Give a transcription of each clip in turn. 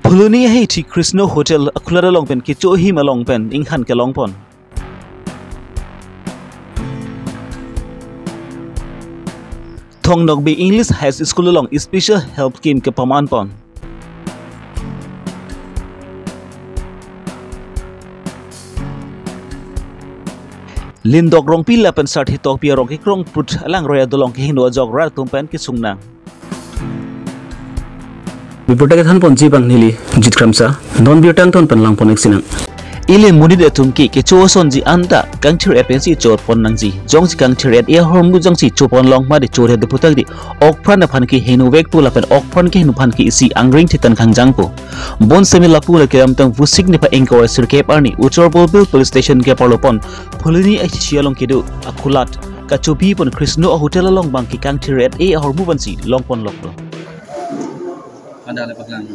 Phuluni hei thi Krishna Hotel akhulada long pen ki cho hi ma long pen inghan ke long pon. Thong nok be English High School long special help scheme ke paman pon. Lindok rong pila pen sart hitok pia rong ki krong put alang roya dolong ki hindu jog rar tum pen ki sungnang. Biporta ke than pon ji bang nili jitkramsa non biotang ton pen lang pon eksinang. Ile muni de tum ki cho son ji anda kang thir apensi chot pon nang ji jong ji kang thir et e horm gu jong si cho pon long ma de chore de putak di ok pran na phan ki henu vek pu la pen ok pran ki henu phan ki isi angring thitan khang jang po bon semi la pu la ke am tang vu signi pa engko sir ke parni uchor bolbil police station ke parlopon phulini ai chialong ki du akulat ka chobi pon Krishna Hotel long bang ki kang thir et e hormu ban si long pon lok do ada le paklang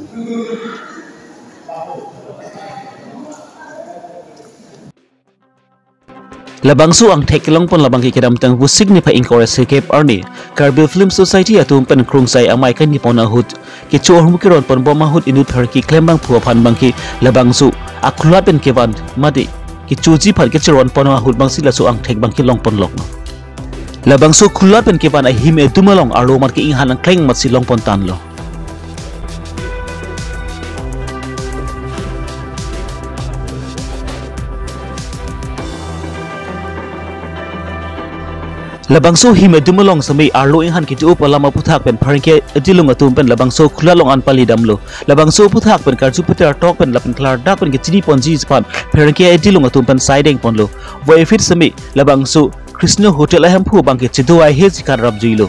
Labang su ang thek long pon labang ki kedam tang vu signi pa encourage sekep arni Karbil Film Society atum pen krung sai amai kan ni pon ahut ki cho hormu ki ron pon bom ahut inu thar ki klem bang phu phan bang ki labang su akhula pen kevan madi ki chuji phar ki chron pon ahut bang sila su ang thek bang ki long pon lok labang su khula pen kevan a him e tumalong aro mar ki inghan ang kleng mat si long pon tan lo Labang so him dumulong sa may arlo inghan ki tuup alama puthak pen parengke adilung atum pen labang so khulalong an pali damlo labang so puthak pen karju putar tok pen lapen klar dak pen ki chini ponji span parengke adilung atum pen sideng ponlo voi fit sami labang so Krishna Hotel ahem phu bang ki chido ai he sikar rab jilo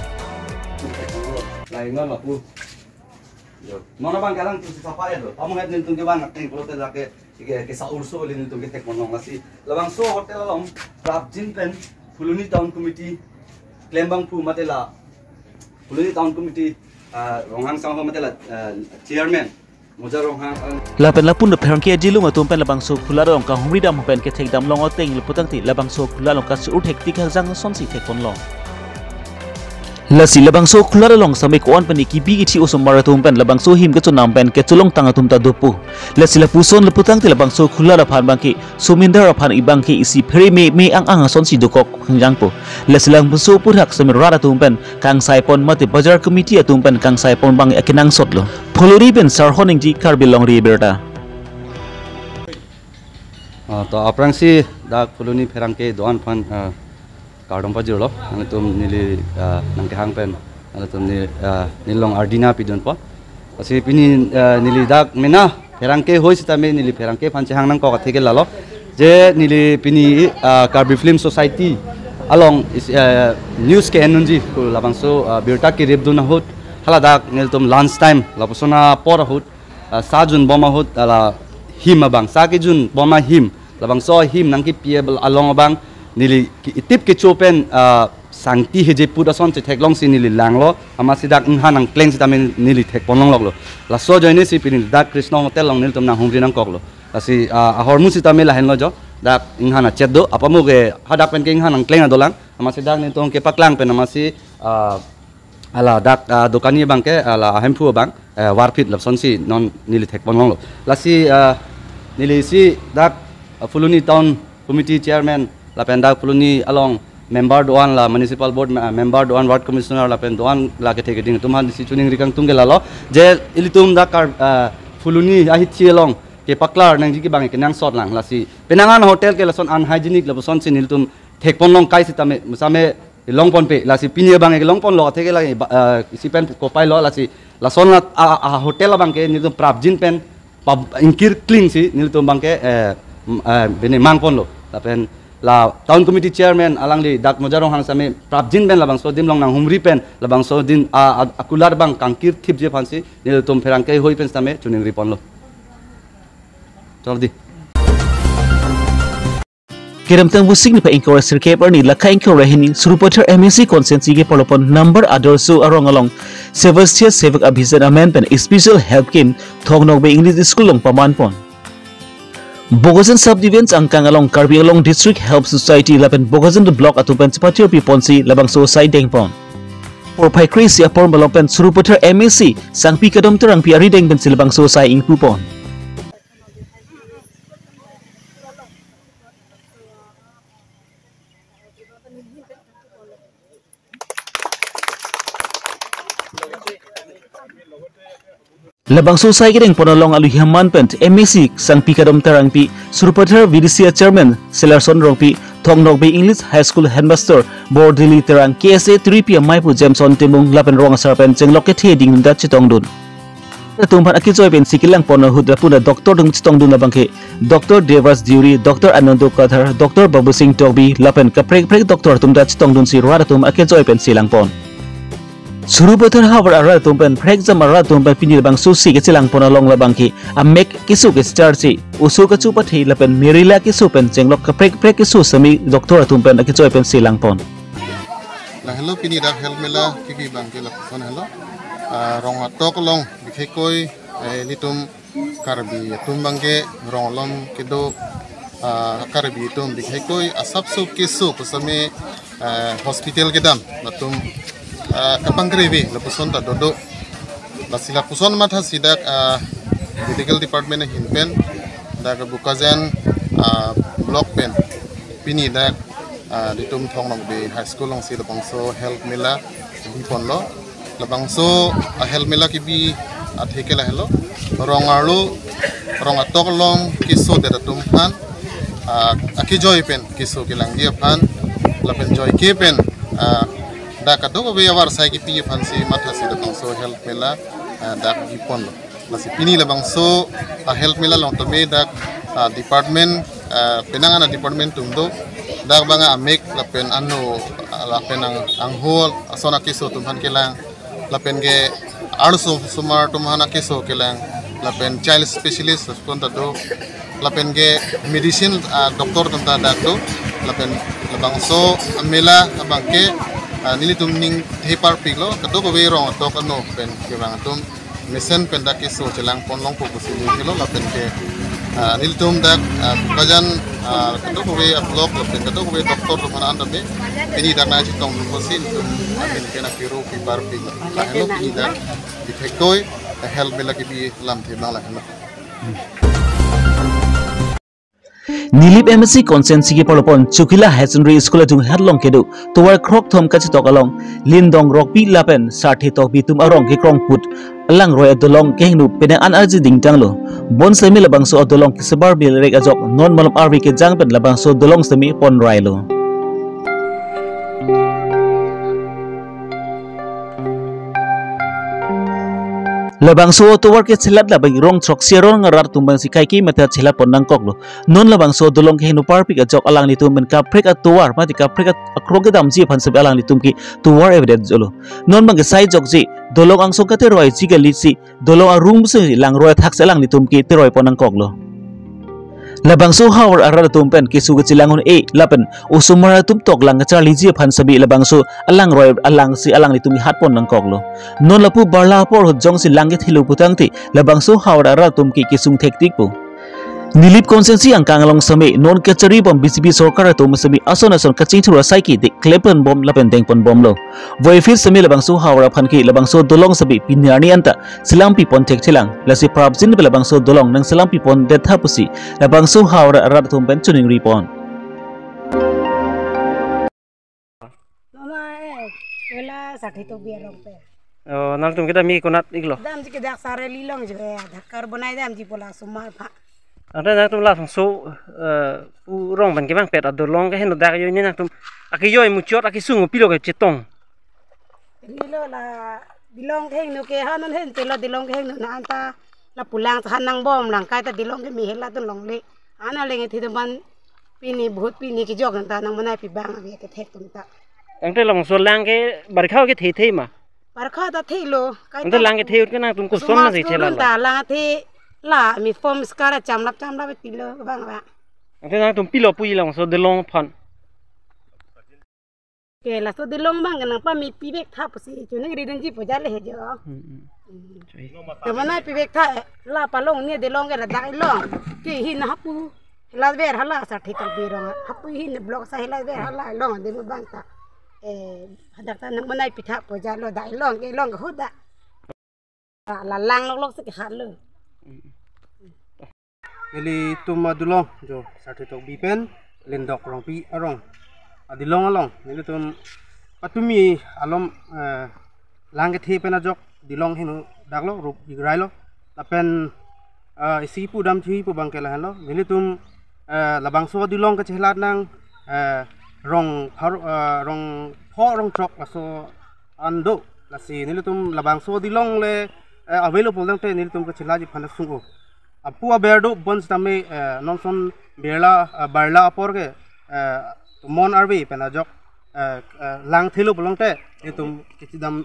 lai ngon ma pu mona bang kalang tu sapa ya do amu het nin tung ke bang teng prote lake ke sa urso lin tung ke tek monong lasi labang so hotel long prapjin pen Phuluni Town Committee Klembang Phu matela Phuluni Town Committee Ronghang Sang ho matela chairman Moja Ronghang lapen lapun de perangke jilung atum pen labang so khularong ka humri dam pen ke thek dam long oteng luputang ti labang so khulalong ka sur thek tik jang son si thek pon long Lasi labang so khularong samai ko an pen ki bi ithi osum maratum pen labang so him ke chunam pen ke chulong tang atum ta dopu lasi lapu son luputang ti labang so khulara phan bang ki sumindar phan ibang ki isi pheri me ang son si dokok khangjang po lasi lang so purak samir rara tum pen kang sai pon mate bazar committee atum pen kang sai pon bang akinang sotlo Phuluri pen sar honing ji Karbil long ri berta to aprang si da Phuluni pherangke doan phan Kardom pajuro ang tum nili nang kahang pen ang tum ni nilong ardina pidon po kasi pini nili dak mena pherangke hoi sita me nili pherangke phanche hang nang ko katheke lalo je nili pini Karbil Film Society along news ke enunji labang so birta ki rebduna hot hala dak nil tum lunch time lapusona por hot sa jun boma hot ala him bang sa ki jun boma him labang so him nang ki piable along bang nili itip ke chopen sangti heje puda son che theklong si nili langlo ama sidak inghan ang kleng sita men nili thek ponlong loklo la so joine si pinil dak Krishna Hotel long nil tum na humri nang koklo asi hormu sita me la hen lo jo dak inghan a cheddo apamu ge hadak pen ke inghan ang kleng adolang ama sidak ni tong ke paklang pen ama si ala dak dokani bang ke ala hempu bang warpit lapson si non nili thek ponlong lo la si nili si dak Phuluni Town Committee Chairman lapen dak Phuluni along member doan la municipal board member doan ward commissioner lapen doan la ke theke ding tumhan si chuning rikang tungge lalo je ilitum da kar Phuluni ahi chielong ke paklar nang jiki bang ke nang sot lang lasi penangan hotel ke lason unhygienic lason sin ilitum thek ponlong kai sitame musame long pon pe lasi pinie bang ke long pon lo theke la si pen ko pai lo lasi lason hotel bang ke nilitum prapjin pen inkir clean si nilitum bang ke bene mang pon lo lapen la town committee chairman alang li dak mojarong hang same prapjin ben labang so dim long nang humri pen labang so din akular bang kangkir thip je phansi nil tum pherang kai hoi pen same chuning ripon lo joldi Kiram tang busing ni pa encourage sir keper ni lakha encourage hini surupathar MSc conscience ge polopon number adarso arong along Sebastian Sevak Abhijan amen pen special help scheme thongnok be English school long paman pon Bogazan subdivisions angkang along Karbi along District Help Society lapen Bogazan the block atupan sepatir pi ponsi labang so side deng pon por pai Chris ya por malompen suruh putar MSc sang pi kadom terang pi arideng ben silabang so sai ing pupon. Labang susai gedeng ponolong alu hiaman pent MSc sang pi kadom terang pi suruh putar VDC chairman Selarson rong pi thong nok be English High School headmaster Bordili terang KSA 3 mai pu Jameson timung lapen rong sarpen jeng loket he ding dat chitong dun tumpan aki joy ben sikilang pono hudra puna doktor dung chitong dun labangke Dr. Devas Diuri Dr. Anando Kathar Dr. Babu Singh Togbi lapen kaprek prek doktor tum dat chitong dun si ruara tum aki joy ben silang pon Suruh betul habar arah tumpen prek jam arah tumpen pinil bang susi ke silang ponolong labangki amek kisu ke starci usu ke cupat hi lapen mirila kisu pen jenglok ke prek kisu semi doktor tumpen aki joy pen silang pon. Lah hello pini dak hel mela kiki bang ke lapon hello rong atok long bikhekoi litum karbi tum bangke rong lom kedo karbi tum bikhekoi asap su kisu kusame hospital kedam batum kapang krevi lapuson ta dodo basila puson matha sidak medical department hinpen dak bukazen block pen pini dak ditum thong long be high school long si labangso health mela bipon lo labangso health mela ki bi athekela hello rongarlo rong atok long kiso de tum phan aki joy pen kiso kilang dia phan lapen joy ke pen da kadok be awar sai ki pi fansi matha si labangso health mela dak bipon lo lasi pini labangso health mela long to me dak department penangana department tumdo dak banga amek lapen anu lapen ang hol asona kiso tumhan kelang lapen ge arso sumar tumhana kiso kelang lapen child specialist konta do lapen ge medicine doktor tanta dak do lapen labangso mela abangke nili tumning hepar piglo kadok be rong to kano pen ke bang tum mesen pen dak kiso celang ponlong ko kusili kilo lapen ke nil tum dak kajan kadok be blog lapen kadok be doktor tumana anda be ini dak na chitong kusin tum apen kena kiro pi par pig la hello ini dak difektoi help me lagi bi lam the na la hello Nilip MSc konsensi ki polopon Chukila High Secondary School tung headlong kedu tuwar krok thom kachi tok along lindong rok pi lapen sarthi tok bi tum arong ki krong put alang roy adolong kehnu penang an arji dingtang lo bon semi labang so adolong ki sebar bil rek ajok non malom arwi ke jang pen labang so dolong semi pon rai lo labang so to work chelat la bagi rong trok serong ngarar tumbang si kai ki mata chelat pon nang kok lo non labang so dolong ke hinu par pik ajok alang ni tum ben ka prek at tuwar mati ka prek at akrog dam ji phan sab alang ni tum ki tuwar evidence jolo non bang sai jok ji dolong ang so ka te roi ji ga li si dolong a room se lang roi thak alang ni tum ki te roi pon nang kok lo labang so hawar arar tumpen kisu ke cilangun lapen usumara tum tok lang charli ji phan sabi labang so alang roy alang si alang ni tumi hat pon nang koklo non lapu barla por jong si langi thilu putang ti labang so hawar arar tum ki kisung tektik pu Nilip konsensi ang kangalong sami non kachari bom BCP sorkar to masami ason kaching thura saiki de klepen bom lapen dengpon bom lo voifil sami labang so hawra phan ki labang so dolong sabi pinarni anta silampi pon tek thilang lasi prabjin labang so dolong nang silampi pon de thapusi labang so hawra arat tum pen chuning ripon mama wala sakhi to biarong pe nal tum kita mi konat iglo dam ji ke dak sare lilong je dhakar banai dam ji pola sumar pha ada nak tum langsung so rong ban ke bang pet adolong ke heno dak yo ni nak tum aki yo muchot aki sungu pilo ke cetong lilo la dilong ke no ke hanon hen telo dilong ke no na anta la pulang hanang bom lang kai ta dilong ke mi hela tu long le ana lenge thi ban pini बहुत pini ki jog ta nang manai pi bang ave ke thek tum ta ang te long so lang ke barkha ke the ma barkha ta thelo kai ang te lang ke the ke na tum ko som na se chela la la the la mi form skara chamlap be pilo bang ba ang te na tum pilo pui long so de long phan ke la so de long bang nang pa mi pi bek tha pusi chu ne ri den ji po ja le he jo te manai pi bek tha la pa long ne de long ke la dai long ki hi na hapu la ver hala sa thik bi rong hapu hi ne blok sa hela ver hala long de bang ta hadak ta nang manai pitha poja lo dai long ke long ho da la lang lok lok se khat lo Nili tuma dulong jo satu tok bipen lendok rong pi arong adilong along nili tum patumi alom lang ke the pena jok dilong hinu daglo rup igrailo lapen isi pu dam thi pu bangkela halo nili tum labang so dilong ke chehlat nang rong rong trok laso ando lasi nili tum labang so dilong le available dang te nili tum ke chehla ji phana sungo Apua berdo bons tame nonson berla barla apor ke mon arbi penajok lang thilu bolong te itum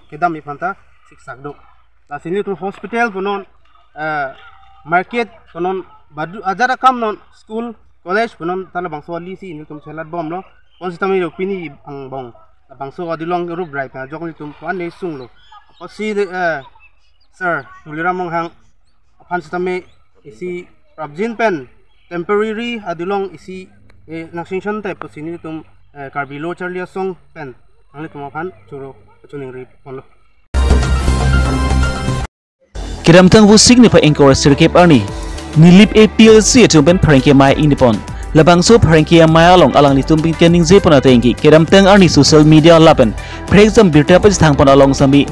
kedam ipanta siksak do la sini tu hospital punon market punon badu ajara kam non school college punon tala bangso lisi ini tum selat bom lo bons tame lo pini ang bong bangso adilong rub right penajok ni tum pan ne sung lo posi sir tuliramong hang pan tame isi prabjin pen temporary adulong isi naksingshon type posini tum karbilo charlia song pen angli tumapan churo chuning ri ponlo Kiramtang bu signifa engkor sirkep arni nilip APLC tumpen pranke mai indipon labangso pranke mai along alang litumpin kening jepona tengi kiramtang arni social media lapen prexam birta paj thangpon along sami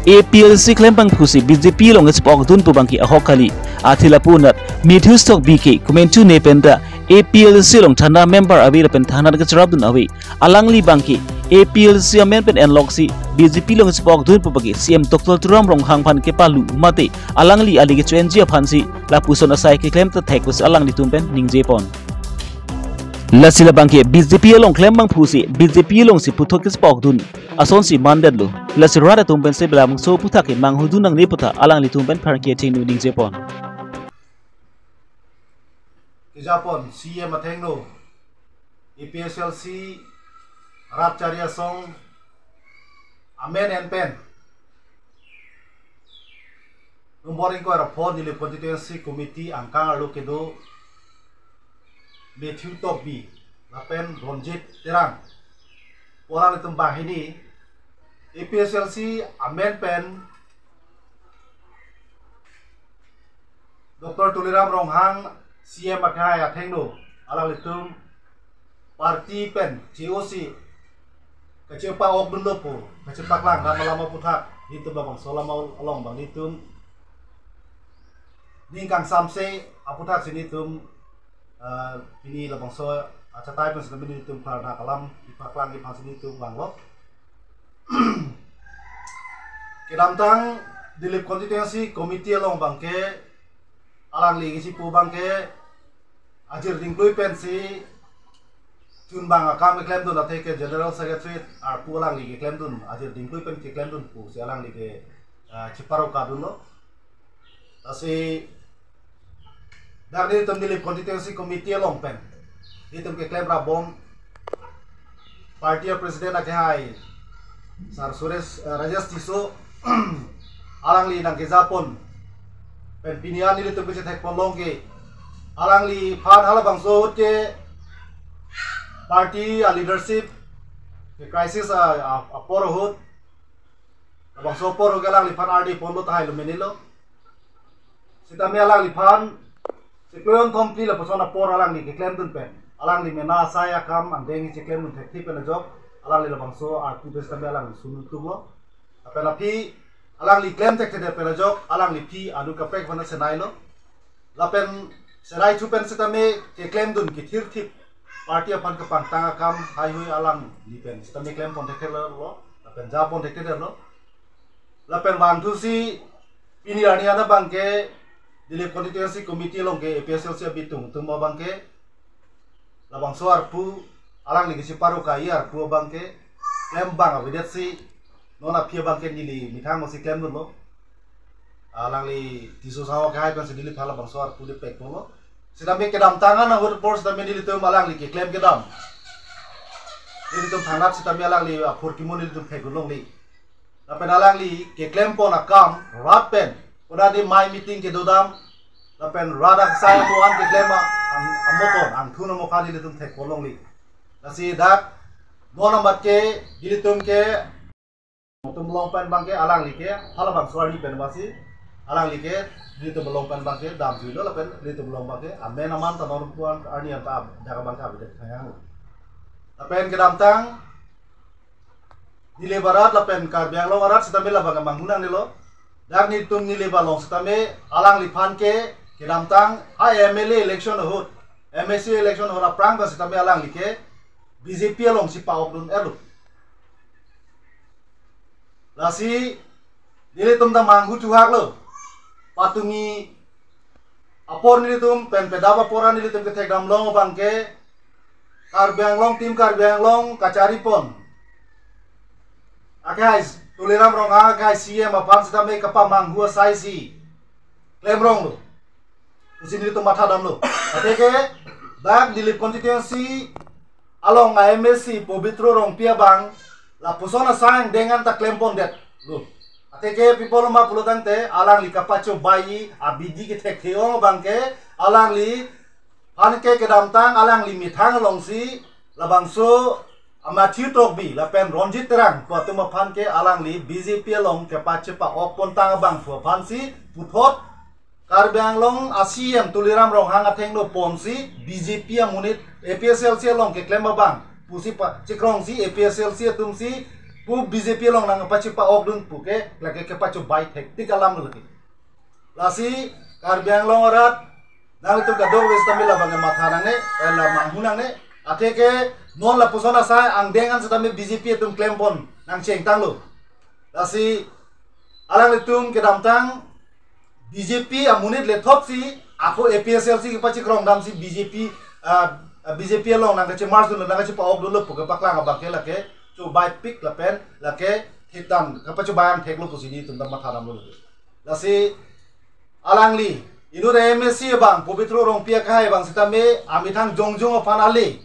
APLC klempang phusi BJP long spok dun pu bangki ahok kali athila punat Matthew stock BK kumentu nependa APLC long thana member avi pen thana ga charab dun avi alangli bangki APLC amen pen enloksi BJP long spok dun pu bagi CM Dr Turam rong hangphan ke palu mate alangli ali ge chenji phansi la puson asai ke klem ta thekus alangli tumpen ningje pon Lasila bangke BJP long klembang phusi BJP long si puthok ke spok dun ason si mandat lo lasirada tumpen se belamang so puthak ke manghudun nang nepota alang li tumpen pharke thingnu ning jepon Japon CM athengno EPSLC Rapcharia song Amen and Pen Numboring ko rapor ni constituency committee angkang alo kedo Matthew Tokbi Lapen Ronjit Terang orang itu bahini EPSLC Amen Pen Dr. Tuliram Ronghang CM Akai Athengno alang litum parti pen COC kecepa ok dundopo kecepa lang lama puthak hitum bang solama along bang hitum ningkang samse aputhak sinitum ini labang so acatai pun sedang hitum karena kalam ipaklang ipang sinitum banglok Kiramtang dilip constituency committee along bangke alang ligi si pu bangke ajir dingklui pensi tun bang akam klaim dun ate ke general secretary ar pu alang ligi klaim dun ajir dingklui pen ke klaim dun pu si alang ligi ciparo kadun lo asi dari tum dilip constituency committee along pen ditum ke klaim rabom party president akhai Sar Suresh Rajas Tiso alang li nang ke Japon pen pinian ni tum ke thek polong ke alang li phan hala bangso ke party leadership ke crisis aporohut bangso poro ke alang li phan RD pondo tai lo menilo sita me alang li phan sekleon kompli la persona por alang li ke claim dun pen alang li mena saya kam andengi ke claim dun thek ti pen job alang li bangso tu bes tambe alang sunu tubo apela pi alang li claim tek te pen job alang li pi anu kapek bana senailo lapen serai chupen setame ke claim dun ki thir thip party apan ke pantanga kam hai hui alang li pen setame claim pon thek lo lapen ja pon thek lo lapen bang thu si pini ani ana bangke dilip constituency committee long ke EPSLC bitung tumo bangke labang soar pu alang li si paru kai ar pu bangke claim bang awidet si nona pia bangke nili mithang si claim dun lo alang li tisu sawo kai kan sedili phala bang soar pu de pek lo sedame kedam tangan na hur force dame nili tum alang li ke claim kedam nili tum thangat sedame alang li phur kimun nili tum pek long li lapen alang li ke claim pon akam rat pen udah di my meeting ke dodam lapen rada saya muan ke claim ang motor ang thuna mo khali litum thek polong li nasi dak no number ke dilitum ke tum long pen bang ke alang like hala bang swari pen basi alang like dilitum long pen bang ke dam julo la pen dilitum long bang ke amen aman ta non puan ani anta jaga bang ka bidet hayang la pen ke dam tang nile barat la pen kar biang long arat sita mela bang manghuna nilo dak ni tum nile balong sita me alang lipan ke dam tang ha MLA election hot MSC election hot aprang ba sita me alang like BJP along si paok dun elu lasi nile tum da manghu tuhak lo patumi apor nile tum pen pedaba pora nile tum ke thek dam long bangke karbiang long tim karbiang long kacari pon guys tuliram rong guys CM apam sita me kapa manghu sai si klem rong lo usin nile tum matha dam lo ateke dak dilip constituency along MSC pobitro rong pia bang la pusona sang dengan ta klempon det lu ateke people ma pulutan te alang li kapacho bayi abidi ke tek theong bangke alang li hanke ke damtang alang li mithang longsi la bangso amathi tok bi la pen ronjit terang patuma phanke alang li BJP long kapache pa okpon tang bang fu phansi puthot karbiang long ASEAN tuliram rong hang atheng no ponsi BJP amunit APSLC long ke klem bang pusi pa cikrong si APSLC tumsi pu BJP long nang pachi pa okdun puke lake ke pachu bai hektik alam lagi lasi karbiang long orat nang tu gadong wes tamila bang matha nang ne la manghunang ne ateke non la pusona sa ang dengan setami BJP tum klem pon nang cheng tang lo lasi alang litum ke damtang BJP amunit letop si aku APSLC ke pachi krong dam si BJP BJP long nang kache mars dulu nang kache pa ok dulu puke paklang abang ke lake cu bai pik la pen lake hitam kapa cu bayang tek lu pusini tentang matharam lu lasi alang li inu re MSC bang pobitro rong pia kai bang sitame amithang jongjong pan ali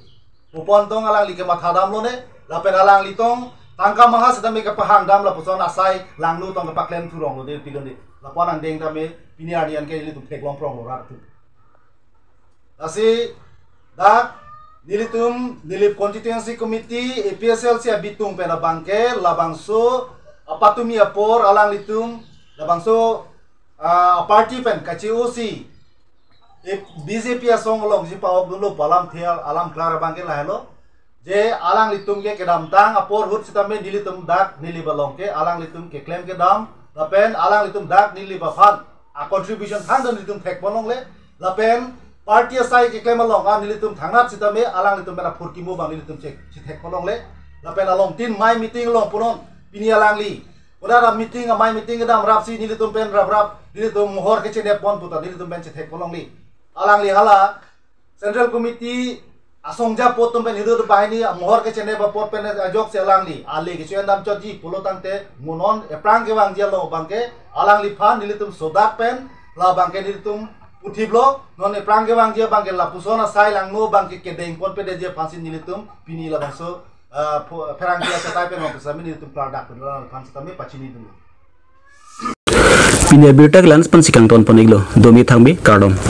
upon tong alang li ke matharam lu ne la pen alang li tong tangka maha sitame ke pahang dam la puson asai lang lu tong ke paklen tu rong lu de pilon ni la pon ang deng tame pini arian ke li tu tek long prong lu rat tu lasi dak nilitum nilip constituency committee APSLC abitung pena bangke labangso apatumi apor alang litum labangso party pen KCOC BJP asong long si paok dulu palam thial alam klara bangke lahelo je alang litum ke kedam tang apor hut sitame nilitum dak nilibalong ke alang litum ke claim ke dam lapen alang litum dak nilibafan a contribution thang dan litum thek bolong le lapen party asai ke claim along nilitum thangnat sitame alang litum bela furki mo bang nilitum cek thek bolong le lapen along tin mai meeting long punon pini alang li udara meeting mai meeting gedam rapsi nilitum pen rap nilitum mohor ke cene pon puta nilitum pen thek bolong li alang li hala central committee asongja potom pen hidu bahini mohor ke cene ba pot pen ajok se alang li ali ke chen dam choji pulotang te munon eprang ke bang jelo bangke alang li phan nilitum sodak pen la bangke nilitum utiblo non eprang ke bang je bangke la pusona sai lang no bangke ke deng pon pe de je phansin nilitum pini la bangso perang dia setai pen no sami nilitum product la phan sami pachini dulu Pini bertak lans pensikang ton poniglo domi thangbi kardom